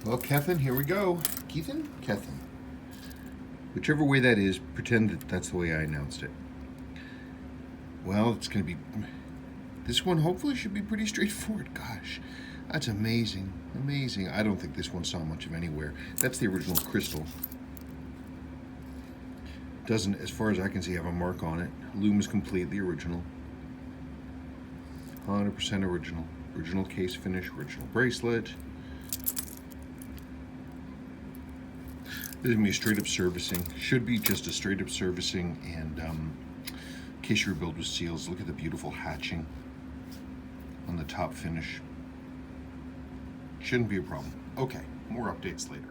Well, Kethin, here we go. Keithan? Kethin. Whichever way that is, pretend that that's the way I announced it. Well, it's going to be... This one hopefully should be pretty straightforward. Gosh, that's amazing. Amazing. I don't think this one saw much of anywhere. That's the original crystal. Doesn't, as far as I can see, have a mark on it. Loom is completely original. 100% original. Original case finish, original bracelet. This is going to be a straight up servicing. Should be just a straight up servicing, and in case your build with seals, look at the beautiful hatching on the top finish. Shouldn't be a problem. Okay, more updates later.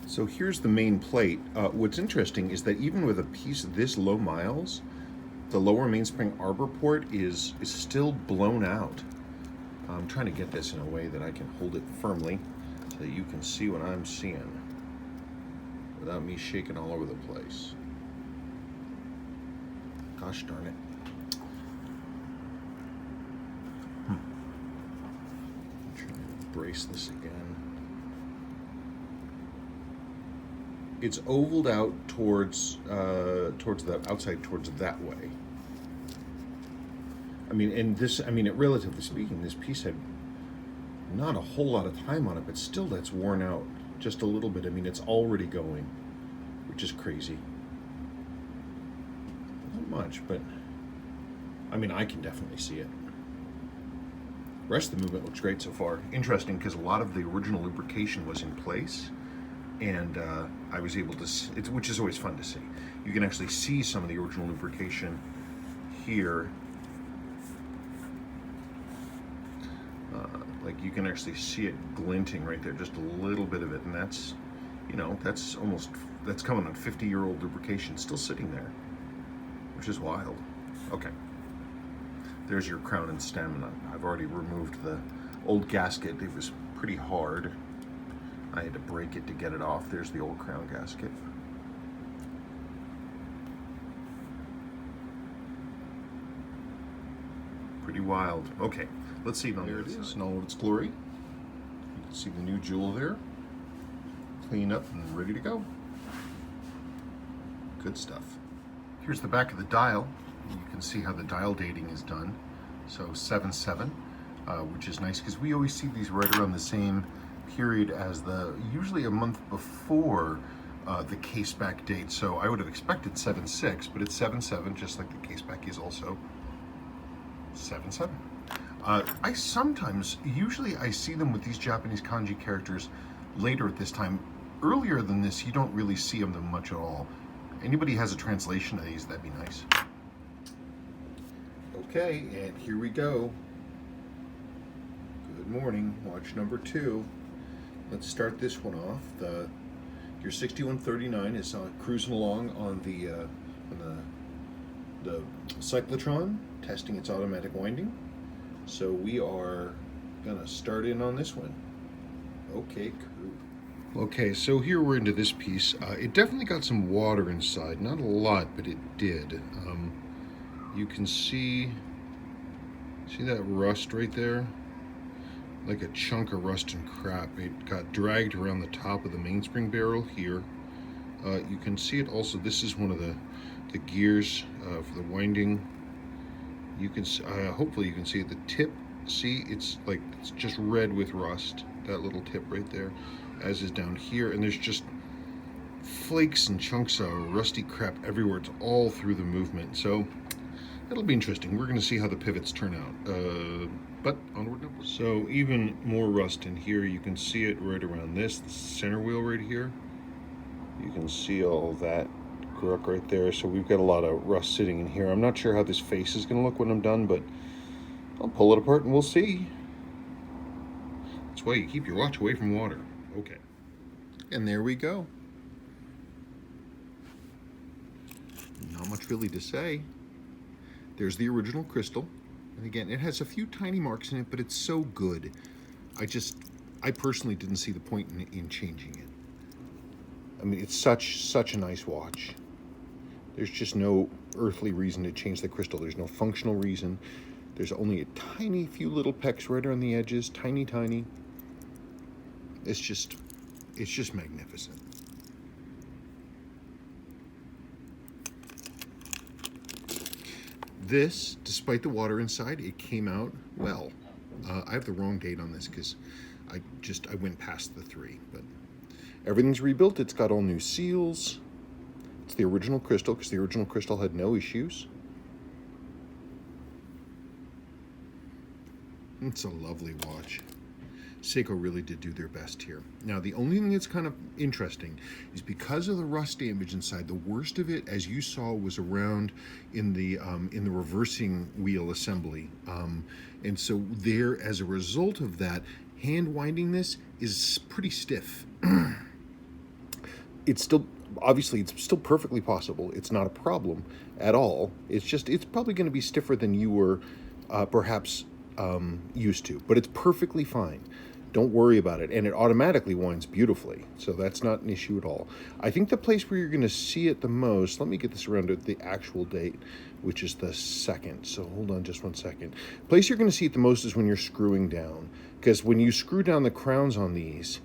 So here's the main plate. What's interesting is that even with a piece this low miles, the lower mainspring arbor port is still blown out. I'm trying to get this in a way that I can hold it firmly so that you can see what I'm seeing without me shaking all over the place. Gosh darn it. I'm trying to brace this again. It's ovaled out towards the outside, towards that way. I mean, and this, I mean, relatively speaking, this piece had not a whole lot of time on it, but still that's worn out just a little bit. I mean, it's already going, which is crazy. Not much, but I mean, I can definitely see it. The rest of the movement looks great so far. Interesting, because a lot of the original lubrication was in place, and I was able to, which is always fun to see. You can actually see some of the original lubrication here. Like you can actually see it glinting right there, just a little bit of it, and that's, you know, that's coming on 50-year-old lubrication, still sitting there, which is wild. Okay, there's your crown and stem, and I've already removed the old gasket. It was pretty hard. I had to break it to get it off. There's the old crown gasket. Pretty wild. Okay, let's see. There it is in all of its glory. You can see the new jewel there. Clean up and ready to go. Good stuff. Here's the back of the dial. You can see how the dial dating is done. So 7/7, which is nice because we always see these right around the same period as usually a month before the case back date. So I would have expected 7/6, but it's 7/7, just like the case back is also 7/7. I sometimes, usually I see them with these Japanese kanji characters later at this time. Earlier than this, you don't really see them much at all. Anybody has a translation of these, that'd be nice. Okay, and here we go. Good morning, watch number 2. Let's start this one off. Your 6139 is cruising along on the cyclotron, testing its automatic winding. So we are gonna start in on this one. Okay, cool. Okay, so here we're into this piece. It definitely got some water inside, not a lot, but it did. You can see that rust right there? Like a chunk of rust and crap. It got dragged around the top of the mainspring barrel here. You can see it also, this is one of the gears for the winding. You can hopefully you can see at the tip. See, it's just red with rust. That little tip right there, as is down here, and there's just flakes and chunks of rusty crap everywhere. It's all through the movement. So that'll be interesting. We're going to see how the pivots turn out. But onward and upward. So even more rust in here. You can see it right around the center wheel right here. You can see all that crook right there. So we've got a lot of rust sitting in here. I'm not sure how this face is going to look when I'm done, but I'll pull it apart and we'll see. That's why you keep your watch away from water. Okay. And there we go. Not much really to say. There's the original crystal. And again, it has a few tiny marks in it, but it's so good. I personally didn't see the point in changing it. I mean, it's such a nice watch. There's just no earthly reason to change the crystal. There's no functional reason. There's only a tiny few little pecks right around the edges, tiny. It's just magnificent. This, despite the water inside, it came out well. I have the wrong date on this because I went past the 3, but everything's rebuilt. It's got all new seals. It's the original crystal because the original crystal had no issues. It's a lovely watch. Seiko really did do their best here. Now, the only thing that's kind of interesting is because of the rust damage inside, the worst of it, as you saw, was around in the reversing wheel assembly. And so there, as a result of that, hand winding this is pretty stiff. It's still, obviously, it's still perfectly possible. It's not a problem at all. It's just, it's probably going to be stiffer than you were perhaps used to, but it's perfectly fine. Don't worry about it. And it automatically winds beautifully, so that's not an issue at all. I think the place where you're going to see it the most, let me get this around at the actual date, which is the 2nd. So hold on just 1 second. The place you're going to see it the most is when you're screwing down, because when you screw down the crowns on these,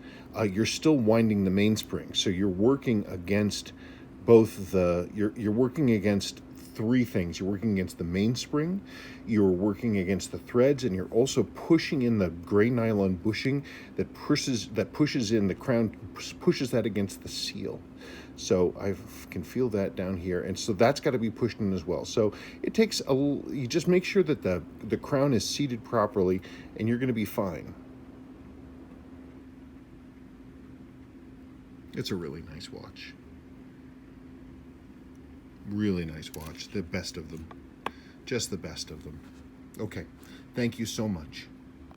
you're still winding the mainspring. So you're working against both the, you're working against 3 things. You're working against the mainspring, you're working against the threads, and you're also pushing in the gray nylon bushing that pushes in the crown, pushes that against the seal. So I can feel that down here, and so that's got to be pushed in as well. So it takes you just make sure that the crown is seated properly, and you're going to be fine. It's a really nice watch. Really nice watch. The best of them. Just the best of them. Okay. Thank you so much.